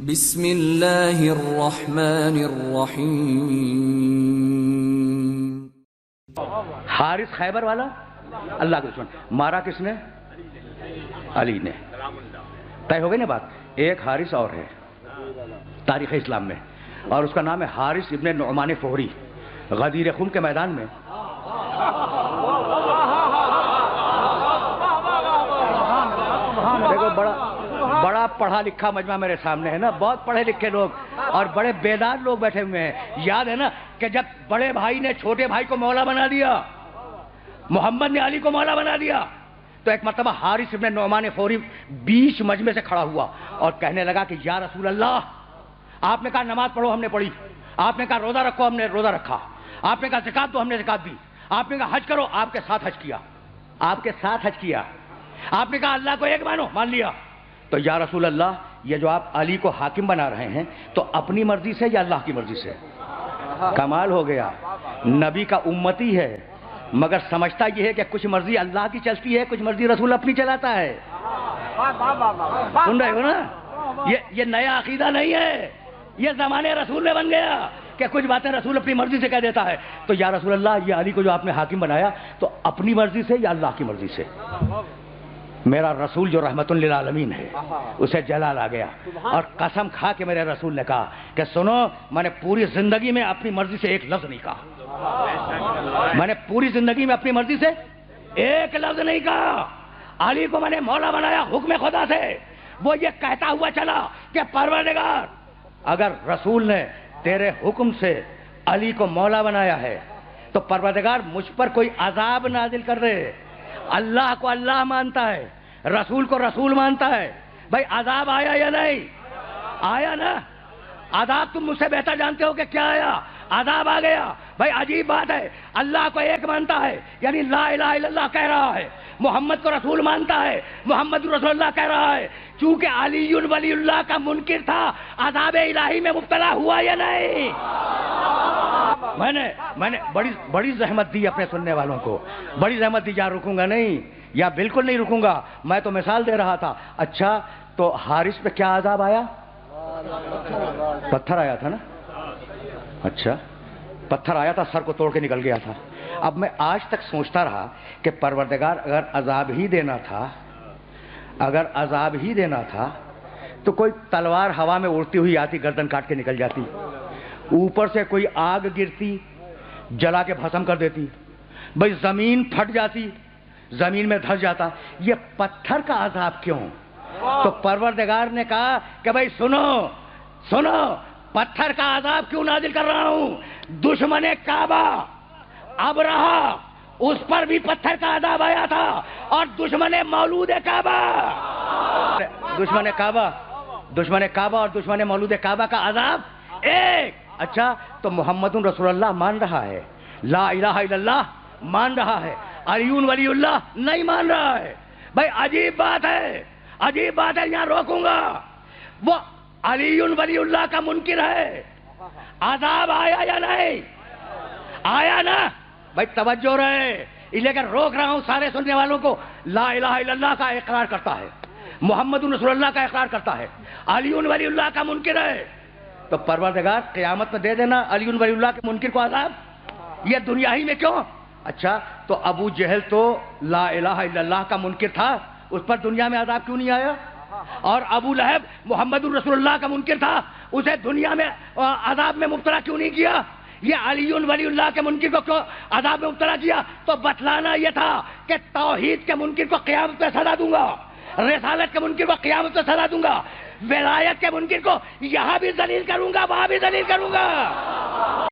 بسم اللہ الرحمن الرحیم۔ حارث خیبر والا اللہ کے دشمن، مارا کس نے؟ علی نے۔ طے ہو گئی نا بات۔ ایک حارث اور ہے تاریخ اسلام میں، اور اس کا نام ہے حارث ابن نعمان فہری۔ غدیر خون کے میدان میں دیکھو، بڑا پڑھا لکھا مجمع میرے سامنے ہے نا، بہت پڑھے لکھے لوگ اور بڑے بیدار لوگ بیٹھے ہوئے ہیں۔ یاد ہے نا کہ جب بڑے بھائی نے چھوٹے بھائی کو مولا بنا دیا، محمد نے علی کو مولا بنا دیا، تو ایک مرتبہ حارث ابن نعمان فوری بیچ مجمع سے کھڑا ہوا اور کہنے لگا کہ یا رسول اللہ، آپ نے کہا نماز پڑھو، ہم نے پڑھی۔ آپ نے کہا روزہ رکھو، ہم نے روزہ رکھا۔ آپ نے کہا زکات دو، ہم نے زکات دی۔ آپ نے کہا حج کرو، آپ کے ساتھ حج کیا۔ آپ کے ساتھ حج کیا۔ آپ نے کہا اللہ کو ایک مانو، مان لیا۔ تو یا رسول اللہ، یہ جو آپ علی کو حاکم بنا رہے ہیں تو اپنی مرضی سے یا اللہ کی مرضی سے؟ کمال ہو گیا، نبی کا امتی ہے مگر سمجھتا یہ ہے کہ کچھ مرضی اللہ کی چلتی ہے، کچھ مرضی رسول اپنی چلاتا ہے۔ سن رہے ہو نا؟ یہ نیا عقیدہ نہیں ہے، یہ زمانے رسول میں بن گیا کہ کچھ باتیں رسول اپنی مرضی سے کہہ دیتا ہے۔ تو یا رسول اللہ، یہ علی کو جو آپ نے حاکم بنایا تو اپنی مرضی سے یا اللہ کی مرضی سے؟ میرا رسول جو رحمت للعالمین ہے اسے جلال آ گیا، اور قسم کھا کے میرے رسول نے کہا کہ سنو، میں نے پوری زندگی میں اپنی مرضی سے ایک لفظ نہیں کہا۔ میں نے پوری زندگی میں اپنی مرضی سے ایک لفظ نہیں کہا۔ علی کو میں نے مولا بنایا حکم خدا سے، وہ یہ کہتا ہوا چلا کہ پروردگار، اگر رسول نے تیرے حکم سے علی کو مولا بنایا ہے تو پروردگار مجھ پر کوئی عذاب نازل کر دے۔ اللہ کو اللہ مانتا ہے، رسول کو رسول مانتا ہے۔ بھائی عذاب آیا یا نہیں؟ آیا نا؟ عذاب تم مجھ سے بہتر جانتے ہو کہ کیا آیا؟ عذاب آ گیا۔ بھائی عجیب بات ہے، اللہ کو ایک مانتا ہے یعنی لا الہ الا اللہ کہہ رہا ہے، محمد کو رسول مانتا ہے، محمد رسول اللہ کہہ رہا ہے۔ چونکہ علی ولی اللہ کا منکر تھا، عذاب الہی میں مبتلا ہوا یا نہیں؟ میں نے بڑی زحمت دی اپنے سننے والوں کو، بڑی زحمت دی، یا رکوں گا نہیں یا بالکل نہیں رکوں گا۔ میں تو مثال دے رہا تھا۔ اچھا تو حارث پہ کیا عذاب آیا؟ پتھر آیا تھا نا؟ اچھا پتھر آیا تھا، سر کو توڑ کے نکل گیا تھا۔ اب میں آج تک سوچتا رہا کہ پروردگار اگر عذاب ہی دینا تھا تو کوئی تلوار ہوا میں اڑتی ہوئی آتی، گردن کاٹ کے نکل جاتی، اوپر سے کوئی آگ گرتی جلا کے بھسم کر دیتی، بھئی زمین پھٹ جاتی، زمین میں دھس جاتا۔ یہ پتھر کا عذاب کیوں؟ تو پروردگار نے کہا کہ بھئی سنو، پتھر کا عذاب کیوں نازل کر رہا ہوں؟ دشمن کعبہ ابرہہ، اس پر بھی پتھر کا عذاب آیا تھا، اور دشمن مولود کعبہ، دشمن کعبہ اور دشمن مولود کعبہ کا عذاب ایک۔ اچھا تو محمد رسول اللہ مان رہا ہے، لا الہ الا اللہ مان رہا ہے، علی ولی اللہ نہیں مان رہا ہے۔ بھائی عجیب بات ہے، یہاں روکوں گا۔ وہ علی ولی اللہ کا منکر ہے، عذاب آیا یا نہیں؟ آیا نا؟ بھائی توجہ رہے، اس لیے کہ روک رہا ہوں سارے سننے والوں کو۔ لا الہ الا اللہ کا اقرار کرتا ہے، محمد رسول اللہ کا اقرار کرتا ہے، علی ولی اللہ کا منکر ہے، تو پروردگار قیامت میں دے دینا علی ولی اللہ کے منکر کو عذاب، یہ دنیا ہی میں کیوں؟ اچھا تو ابو جہل تو لا الہ الا اللہ کا منکر تھا، اس پر دنیا میں عذاب کیوں نہیں آیا؟ اور ابو لہب محمد رسول اللہ کا منکر تھا، اسے دنیا میں عذاب میں مبتلا کیوں نہیں کیا؟ یہ علی ولی اللہ کے منکر کو کیوں عذاب میں مبتلا کیا؟ تو بتلانا یہ تھا کہ توحید کے منکر کو قیامت پہ سزا دوں گا، رسالت کے منکر کو قیامت پہ سزا دوں گا، ولایت کے منکر کو یہاں بھی ذلیل کروں گا، وہاں بھی ذلیل کروں گا۔